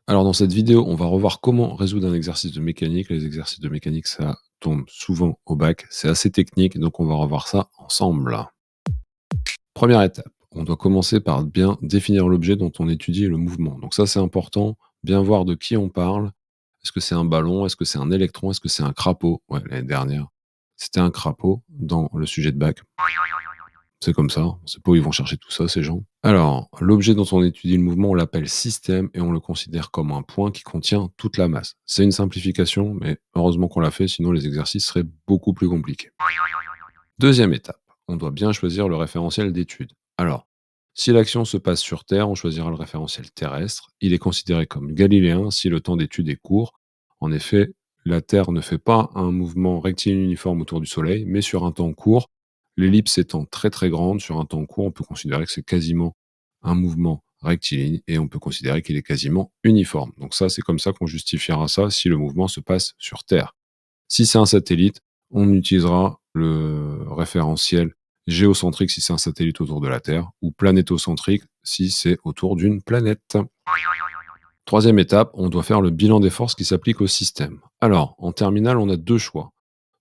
Alors dans cette vidéo, on va revoir comment résoudre un exercice de mécanique. Les exercices de mécanique, ça tombe souvent au bac. C'est assez technique, donc on va revoir ça ensemble. Première étape, on doit commencer par bien définir l'objet dont on étudie le mouvement. Donc ça, c'est important. Bien voir de qui on parle. Est-ce que c'est un ballon? Est-ce que c'est un électron? Est-ce que c'est un crapaud? Ouais, l'année dernière, c'était un crapaud dans le sujet de bac. C'est comme ça, on sait pas où ils vont chercher tout ça, ces gens. Alors, l'objet dont on étudie le mouvement, on l'appelle système et on le considère comme un point qui contient toute la masse. C'est une simplification, mais heureusement qu'on l'a fait, sinon les exercices seraient beaucoup plus compliqués. Deuxième étape, on doit bien choisir le référentiel d'étude. Alors, si l'action se passe sur Terre, on choisira le référentiel terrestre. Il est considéré comme galiléen si le temps d'étude est court. En effet, la Terre ne fait pas un mouvement rectiligne uniforme autour du Soleil, mais sur un temps court. L'ellipse étant très très grande, sur un temps court, on peut considérer que c'est quasiment un mouvement rectiligne et on peut considérer qu'il est quasiment uniforme. Donc ça, c'est comme ça qu'on justifiera ça si le mouvement se passe sur Terre. Si c'est un satellite, on utilisera le référentiel géocentrique si c'est un satellite autour de la Terre, ou planétocentrique si c'est autour d'une planète. Troisième étape, on doit faire le bilan des forces qui s'appliquent au système. Alors, en terminale, on a deux choix.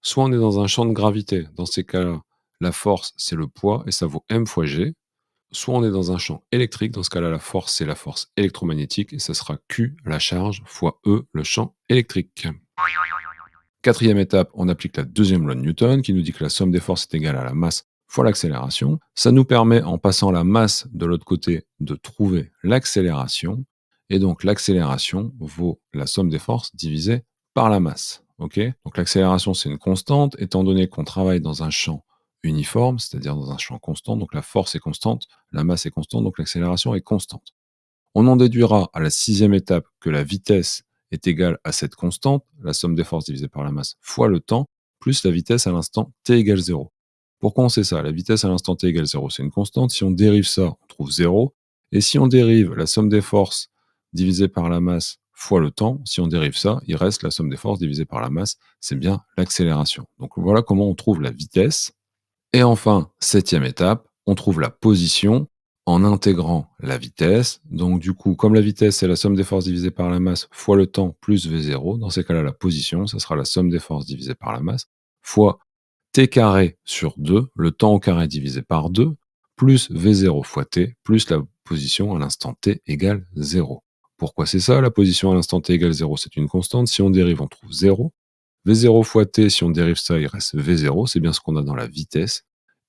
Soit on est dans un champ de gravité, dans ces cas-là, la force c'est le poids et ça vaut m fois g. Soit on est dans un champ électrique, dans ce cas-là, la force c'est la force électromagnétique et ça sera Q, la charge, fois E, le champ électrique. Quatrième étape, on applique la deuxième loi de Newton qui nous dit que la somme des forces est égale à la masse fois l'accélération. Ça nous permet, en passant la masse de l'autre côté, de trouver l'accélération. Et donc l'accélération vaut la somme des forces divisée par la masse. Ok, donc l'accélération, c'est une constante, étant donné qu'on travaille dans un champ uniforme, c'est-à-dire dans un champ constant, donc la force est constante, la masse est constante, donc l'accélération est constante. On en déduira à la sixième étape que la vitesse est égale à cette constante, la somme des forces divisée par la masse, fois le temps, plus la vitesse à l'instant t égale 0. Pourquoi on sait ça? La vitesse à l'instant t égale 0, c'est une constante. Si on dérive ça, on trouve 0. Et si on dérive la somme des forces divisée par la masse fois le temps, si on dérive ça, il reste la somme des forces divisée par la masse, c'est bien l'accélération. Donc voilà comment on trouve la vitesse. Et enfin, septième étape, on trouve la position en intégrant la vitesse. Donc du coup, comme la vitesse, c'est la somme des forces divisée par la masse fois le temps plus V0, dans ces cas-là, la position, ça sera la somme des forces divisée par la masse, fois t carré sur 2, le temps au carré divisé par 2, plus V0 fois t, plus la position à l'instant t égale 0. Pourquoi c'est ça? La position à l'instant t égale 0, c'est une constante. Si on dérive, on trouve 0. V0 fois t, si on dérive ça, il reste V0, c'est bien ce qu'on a dans la vitesse.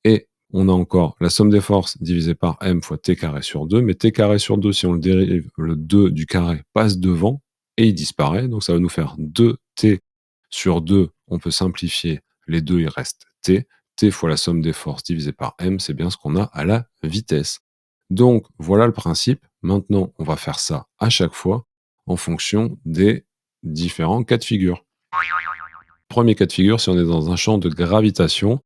Et on a encore la somme des forces divisée par m fois t carré sur 2, mais t carré sur 2, si on le dérive, le 2 du carré passe devant et il disparaît, donc ça va nous faire 2t sur 2, on peut simplifier les deux, il reste t, t fois la somme des forces divisée par m, c'est bien ce qu'on a à la vitesse. Donc voilà le principe, maintenant on va faire ça à chaque fois en fonction des différents cas de figure. Premier cas de figure, si on est dans un champ de gravitation,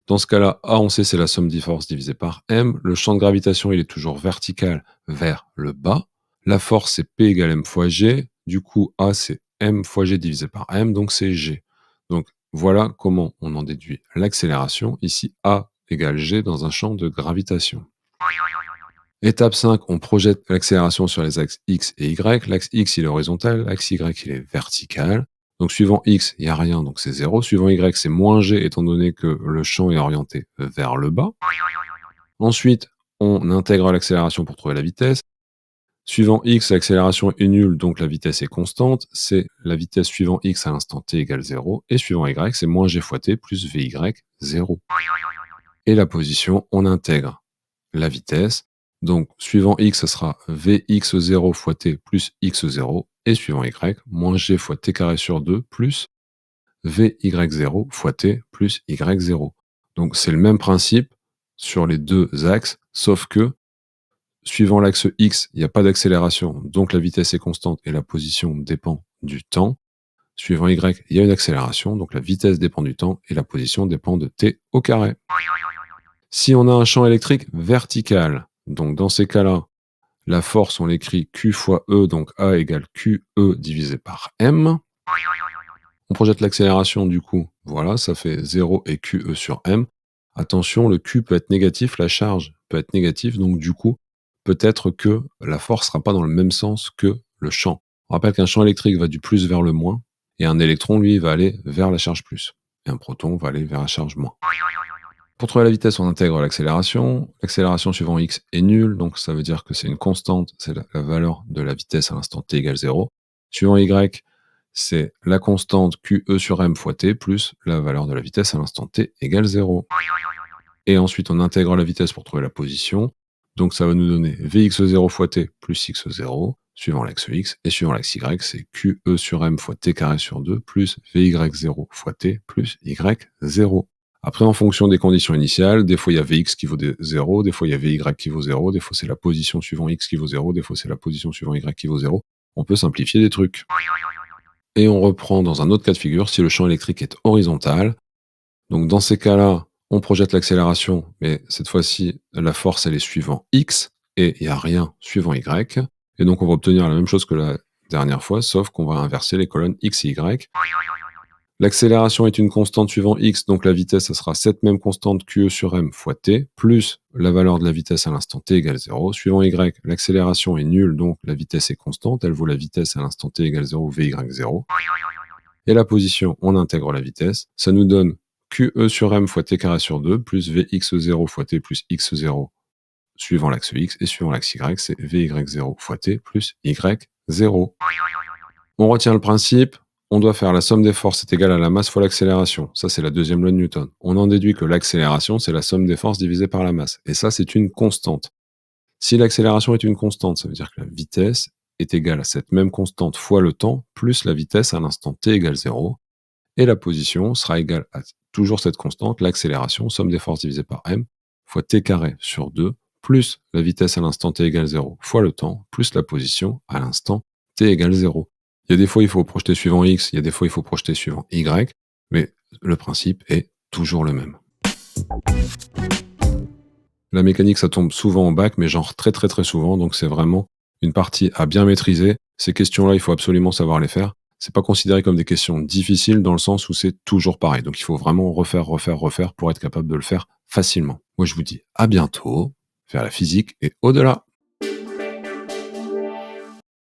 dans ce cas-là, A, on sait, c'est la somme des forces divisée par M. Le champ de gravitation, il est toujours vertical vers le bas. La force, c'est P égale M fois G. Du coup, A, c'est M fois G divisé par M, donc c'est G. Donc, voilà comment on en déduit l'accélération. Ici, A égale G dans un champ de gravitation. Étape 5, on projette l'accélération sur les axes X et Y. L'axe X, il est horizontal, l'axe Y, il est vertical. Donc suivant X, il n'y a rien, donc c'est 0. Suivant Y, c'est moins G, étant donné que le champ est orienté vers le bas. Ensuite, on intègre l'accélération pour trouver la vitesse. Suivant X, l'accélération est nulle, donc la vitesse est constante. C'est la vitesse suivant X à l'instant t égale 0. Et suivant Y, c'est moins G fois t plus VY, 0. Et la position, on intègre la vitesse. Donc, suivant x, ce sera vx0 fois t plus x0, et suivant y, moins g fois t carré sur 2 plus vy0 fois t plus y0. Donc, c'est le même principe sur les deux axes, sauf que, suivant l'axe x, il n'y a pas d'accélération, donc la vitesse est constante et la position dépend du temps. Suivant y, il y a une accélération, donc la vitesse dépend du temps et la position dépend de t au carré. Si on a un champ électrique vertical, donc dans ces cas-là, la force, on l'écrit Q fois E, donc A égale QE divisé par M. On projette l'accélération du coup, voilà, ça fait 0 et QE sur M. Attention, le Q peut être négatif, la charge peut être négative, donc du coup, peut-être que la force ne sera pas dans le même sens que le champ. On rappelle qu'un champ électrique va du plus vers le moins, et un électron, lui, va aller vers la charge plus. Et un proton va aller vers la charge moins. Pour trouver la vitesse, on intègre l'accélération. L'accélération suivant x est nulle, donc ça veut dire que c'est une constante, c'est la valeur de la vitesse à l'instant t égale 0. Suivant y, c'est la constante QE sur m fois t plus la valeur de la vitesse à l'instant t égale 0. Et ensuite, on intègre la vitesse pour trouver la position. Donc ça va nous donner Vx0 fois t plus x0, suivant l'axe x, et suivant l'axe y, c'est QE sur m fois t carré sur 2 plus Vy0 fois t plus y0. Après, en fonction des conditions initiales, des fois il y a Vx qui vaut 0, des fois il y a Vy qui vaut 0, des fois c'est la position suivant x qui vaut 0, des fois c'est la position suivant y qui vaut 0. On peut simplifier des trucs. Et on reprend dans un autre cas de figure si le champ électrique est horizontal. Donc dans ces cas-là, on projette l'accélération, mais cette fois-ci, la force, elle est suivant x, et il n'y a rien suivant y. Et donc on va obtenir la même chose que la dernière fois, sauf qu'on va inverser les colonnes x et y. L'accélération est une constante suivant x, donc la vitesse, ça sera cette même constante QE sur m fois t, plus la valeur de la vitesse à l'instant t égale 0. Suivant y, l'accélération est nulle, donc la vitesse est constante, elle vaut la vitesse à l'instant t égale 0, Vy0. Et la position, on intègre la vitesse, ça nous donne QE sur m fois t carré sur 2, plus Vx0 fois t plus x0, suivant l'axe x, et suivant l'axe y, c'est Vy0 fois t plus y0. On retient le principe, on doit faire la somme des forces est égale à la masse fois l'accélération. Ça, c'est la deuxième loi de Newton. On en déduit que l'accélération, c'est la somme des forces divisée par la masse. Et ça, c'est une constante. Si l'accélération est une constante, ça veut dire que la vitesse est égale à cette même constante fois le temps, plus la vitesse à l'instant t égale 0. Et la position sera égale à toujours cette constante, l'accélération, somme des forces divisée par m, fois t carré sur 2, plus la vitesse à l'instant t égale 0 fois le temps, plus la position à l'instant t égale 0. Il y a des fois, il faut projeter suivant x, il y a des fois, il faut projeter suivant y, mais le principe est toujours le même. La mécanique, ça tombe souvent au bac, mais genre très très très souvent, donc c'est vraiment une partie à bien maîtriser. Ces questions-là, il faut absolument savoir les faire. C'est pas considéré comme des questions difficiles dans le sens où c'est toujours pareil. Donc il faut vraiment refaire pour être capable de le faire facilement. Moi, je vous dis à bientôt, faire la physique et au-delà.